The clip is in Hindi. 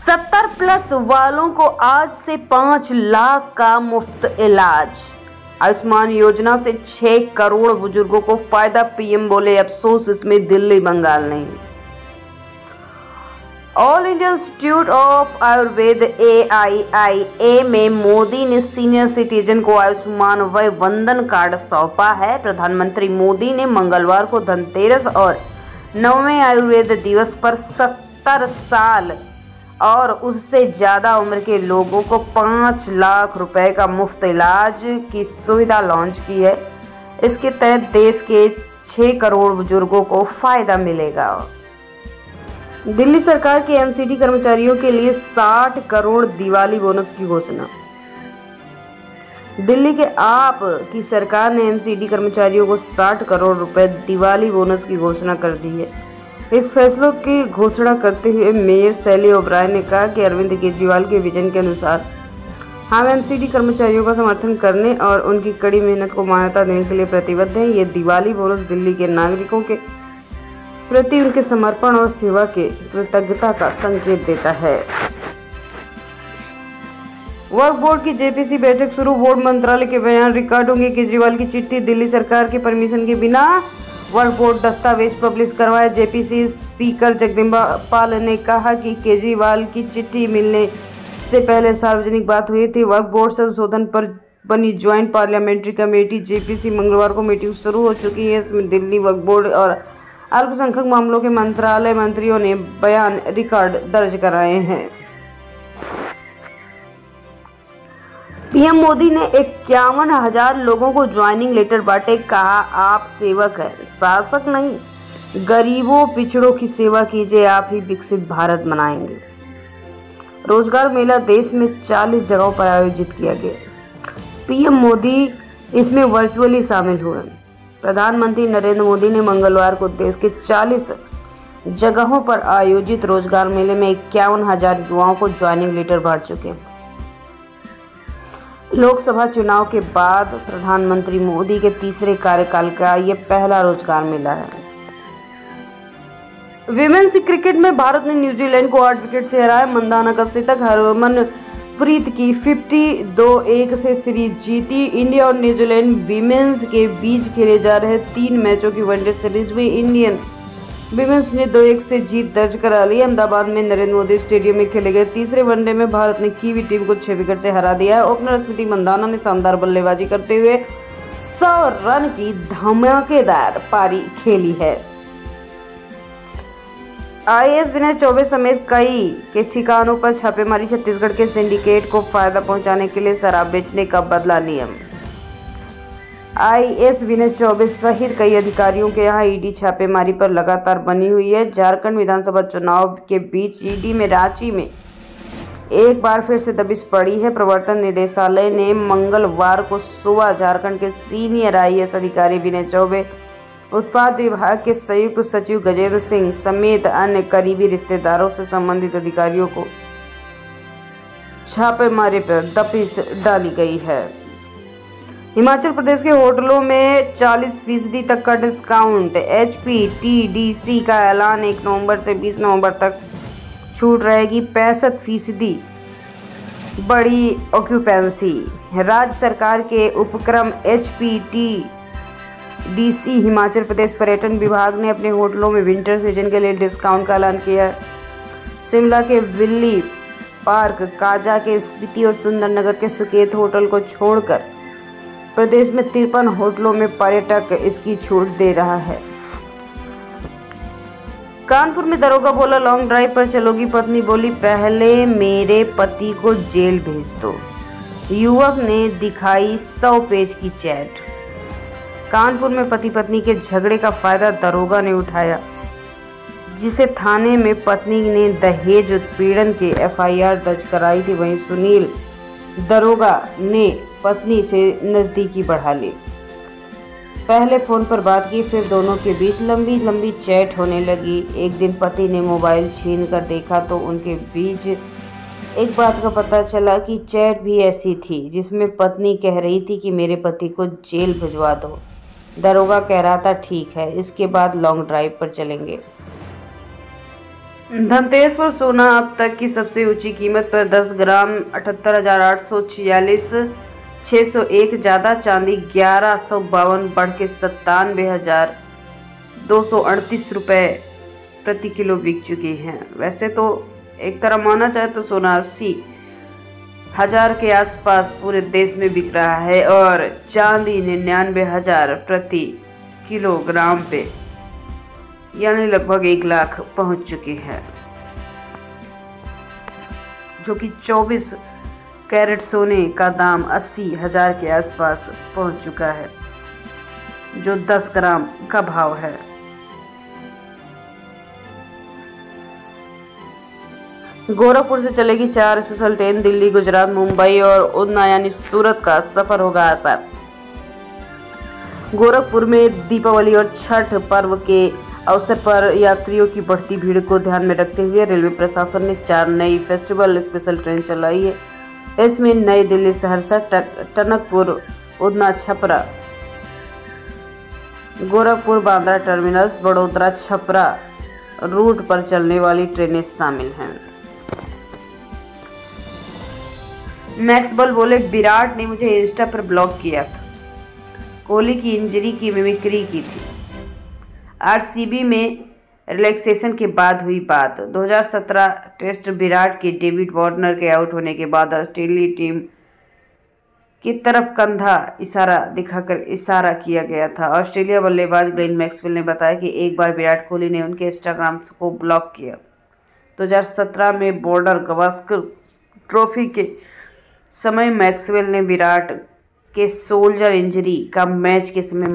70+ वालों को आज से 5 लाख का मुफ्त इलाज। आयुष्मान योजना से 6 करोड़ बुजुर्गों को फायदा। पीएम बोले अफसोस इसमें दिल्ली बंगाल नहीं। All India institute of Ayurveda AIIA में मोदी ने सीनियर सिटीजन को आयुष्मान वय वंदन कार्ड सौंपा है। प्रधानमंत्री मोदी ने मंगलवार को धनतेरस और 9वें आयुर्वेद दिवस पर 70 साल और उससे ज़्यादा उम्र के लोगों को 5 लाख रुपए का मुफ्त इलाज की सुविधा लॉन्च की है। इसके तहत देश के 6 करोड़ बुजुर्गों को फायदा मिलेगा। दिल्ली सरकार के एमसीडी कर्मचारियों के लिए 60 करोड़ दिवाली बोनस की घोषणा। दिल्ली के आप की सरकार ने एमसीडी कर्मचारियों को 60 करोड़ रुपए दिवाली बोनस की घोषणा कर दी है। इस फैसले की घोषणा करते हुए मेयर शैली ओबराय ने कहा कि अरविंद केजरीवाल के विजन के अनुसार हम एमसीडी कर्मचारियों का समर्थन करने और उनकी कड़ी मेहनत को मान्यता देने के लिए प्रतिबद्ध हैं। ये दिवाली बोनस दिल्ली के नागरिकों के प्रति उनके समर्पण और सेवा के कृतज्ञता का संकेत देता है। वर्क बोर्ड की जेपीसी बैठक शुरू। बोर्ड मंत्रालय के बयान रिकॉर्ड होंगे। केजरीवाल की चिट्ठी। दिल्ली सरकार के परमिशन के बिना वर्क बोर्ड दस्तावेज पब्लिश करवाया। जेपीसी स्पीकर जगदम्बिका पाल ने कहा कि केजरीवाल की चिट्ठी मिलने से पहले सार्वजनिक बात हुई थी। वर्क बोर्ड संशोधन पर बनी ज्वाइंट पार्लियामेंट्री कमेटी जेपीसी मंगलवार को मीटिंग शुरू हो चुकी है। इसमें दिल्ली वर्क बोर्ड और अल्पसंख्यक मामलों के मंत्रालय मंत्रियों ने बयान रिकॉर्ड दर्ज कराए हैं। पीएम मोदी ने 51,000 लोगों को ज्वाइनिंग लेटर बांटे। कहा आप सेवक हैं, शासक नहीं। गरीबों पिछड़ों की सेवा कीजिए, आप ही विकसित भारत बनाएंगे। रोजगार मेला देश में 40 जगहों पर आयोजित किया गया। पीएम मोदी इसमें वर्चुअली शामिल हुए। प्रधानमंत्री नरेंद्र मोदी ने मंगलवार को देश के 40 जगहों पर आयोजित रोजगार मेले में 51,000 युवाओं को ज्वाइनिंग लेटर बांट चुके हैं। लोकसभा चुनाव के बाद प्रधानमंत्री मोदी के तीसरे कार्यकाल का यह पहला रोजगार मेला है। विमेंस क्रिकेट में भारत ने न्यूजीलैंड को 8 विकेट से हराया। मंदाना का शतक, हरमनप्रीत की 52-1 से सीरीज जीती। इंडिया और न्यूजीलैंड विमेंस के बीच खेले जा रहे 3 मैचों की वनडे सीरीज में इंडियन विमेंस ने 2-1 से जीत दर्ज करा ली। अहमदाबाद में नरेंद्र मोदी स्टेडियम में खेले गए तीसरे वनडे में भारत ने कीवी टीम को 6 विकेट से हरा दिया है। ओपनर स्मृति मंदाना ने शानदार बल्लेबाजी करते हुए 100 रन की धमाकेदार पारी खेली है। आईएएस विनय चौबे समेत कई के ठिकानों पर छापेमारी। छत्तीसगढ़ के सिंडिकेट को फायदा पहुंचाने के लिए शराब बेचने का बदला नियम। आईएएस विनय चौबे सहित कई अधिकारियों के यहाँ ईडी छापेमारी पर लगातार बनी हुई है। झारखंड विधानसभा चुनाव के बीच ईडी में रांची में एक बार फिर से दबिश पड़ी है। प्रवर्तन निदेशालय ने मंगलवार को सुबह झारखंड के सीनियर आईएएस अधिकारी विनय चौबे, उत्पाद विभाग के संयुक्त सचिव गजेंद्र सिंह समेत अन्य करीबी रिश्तेदारों से संबंधित अधिकारियों को छापेमारी पर दबिश डाली गई है। हिमाचल प्रदेश के होटलों में 40% तक का डिस्काउंट। HPTDC का ऐलान 1 नवंबर से 20 नवंबर तक छूट रहेगी। 65% बड़ी ऑक्यूपेंसी। राज्य सरकार के उपक्रम HPTDC हिमाचल प्रदेश पर्यटन विभाग ने अपने होटलों में विंटर सीजन के लिए डिस्काउंट का ऐलान किया है। शिमला के विल्ली पार्क, काजा के स्पीति और सुंदरनगर के सुकेत होटल को छोड़कर प्रदेश में 53 होटलों में पर्यटक इसकी छूट दे रहा है। कानपुर में दरोगा बोला लॉन्ग ड्राइव पर चलोगी पत्नी बोली पहले मेरे पति को जेल भेज दो। युवक ने दिखाई 100 पेज की चैट। कानपुर में पति पत्नी के झगड़े का फायदा दरोगा ने उठाया, जिसे थाने में पत्नी ने दहेज उत्पीड़न के FIR दर्ज कराई थी। वहीं सुनील दरोगा ने पत्नी से नज़दीकी बढ़ा ली। पहले फ़ोन पर बात की, फिर दोनों के बीच लंबी लंबी चैट होने लगी। एक दिन पति ने मोबाइल छीन कर देखा तो उनके बीच एक बात का पता चला कि चैट भी ऐसी थी जिसमें पत्नी कह रही थी कि मेरे पति को जेल भिजवा दो। दरोगा कह रहा था ठीक है, इसके बाद लॉन्ग ड्राइव पर चलेंगे। धनतेरस पर सोना अब तक की सबसे ऊंची कीमत पर 10 ग्राम 78,846, 601 ज्यादा चांदी 1152 बढ़ के 97,238 रुपये प्रति किलो बिक चुकी हैं। वैसे तो एक तरह माना जाए तो सोना 80,000 के आसपास पूरे देश में बिक रहा है और चांदी 99,000 प्रति किलोग्राम पे यानी लगभग 1 लाख पहुंच चुकी है, जो कि 24 कैरेट सोने का दाम 80,000 के आसपास पहुंच चुका है, जो 10 ग्राम का भाव है। गोरखपुर से चलेगी 4 स्पेशल ट्रेन। दिल्ली, गुजरात, मुंबई और उधना यानी सूरत का सफर होगा आसान। गोरखपुर में दीपावली और छठ पर्व के अवसर पर यात्रियों की बढ़ती भीड़ को ध्यान में रखते हुए रेलवे प्रशासन ने 4 नई फेस्टिवल स्पेशल ट्रेन चलाई है। इसमें नई दिल्ली, सहरसा, टनकपुर, उधना, छपरा, गोरखपुर, बांद्रा टर्मिनस, बड़ोदरा, छपरा रूट पर चलने वाली ट्रेनें शामिल हैं। मैक्सवेल बोले, विराट ने मुझे इंस्टा पर ब्लॉक किया था, कोहली की इंजरी की मिमिक्री की थी। आरसीबी में रिलैक्सेशन के बाद हुई बात। 2017 टेस्ट विराट के डेविड वार्नर के आउट होने के बाद ऑस्ट्रेलियाई टीम की तरफ कंधा इशारा दिखाकर इशारा किया गया था। ऑस्ट्रेलिया बल्लेबाज ग्लेन मैक्सवेल ने बताया कि एक बार विराट कोहली ने उनके इंस्टाग्राम को ब्लॉक किया। 2017 में बॉर्डर गवास्कर ट्रॉफी के समय मैक्सवेल ने विराट के शोल्डर इंजरी का मैच के समय